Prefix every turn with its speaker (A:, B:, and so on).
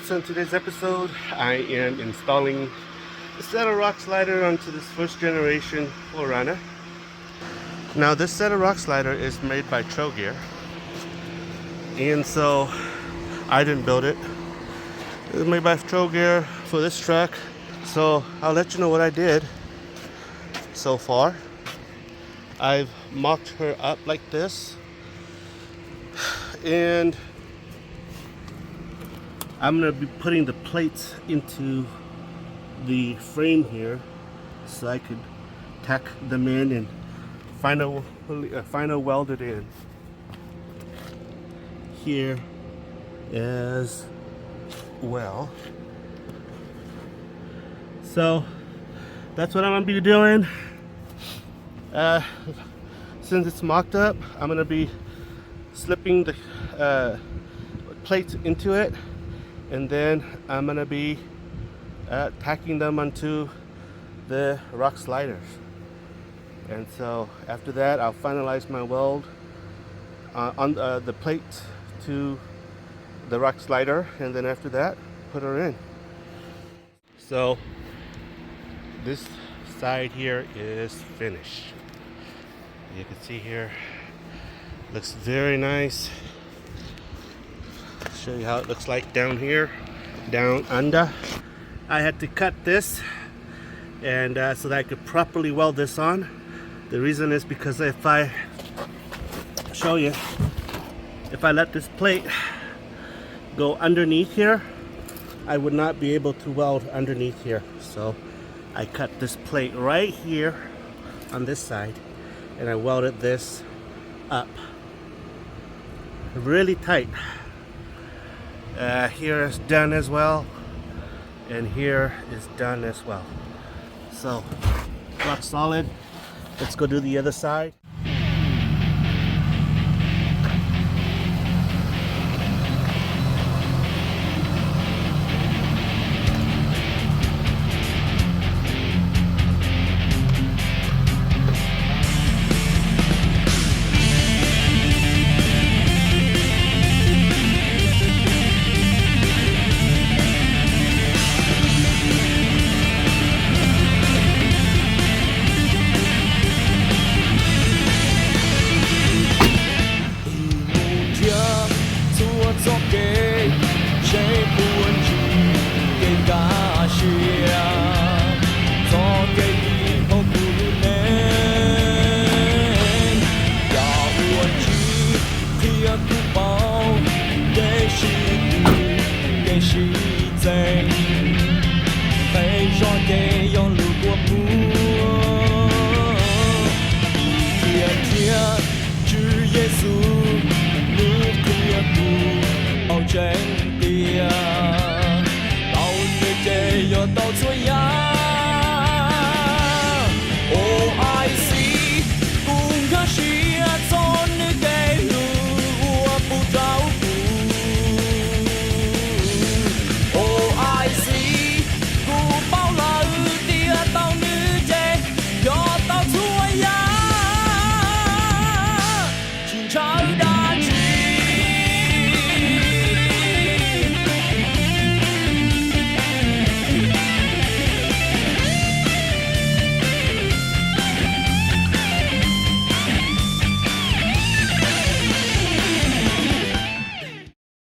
A: So in today's episode, I am installing a set of rock slider onto this first generation 4Runner. Now this set of rock slider is made by Gear, and so I didn't build it. It was made by Gear for this truck. So I'll let you know what I did so far. I've mocked her up like this, and I'm going to be putting the plates into the frame here so I could tack them in and final weld it in here as well. So that's what I'm going to be doing. Since it's mocked up, I'm going to be slipping the plates into it, and then I'm going to be tacking them onto the rock sliders. And so after that, I'll finalize my weld on the plate to the rock slider, and then after that, put her in. So this side here is finished. You can see here, looks very nice. Show you how it looks like down here, down under. I had to cut this, and so that I could properly weld this on. The reason is because if I show you, if I let this plate go underneath here, I would not be able to weld underneath here. So I cut this plate right here on this side, and I welded this up really tight. Here is done as well, and here is done as well. So rock solid. Let's go do the other side.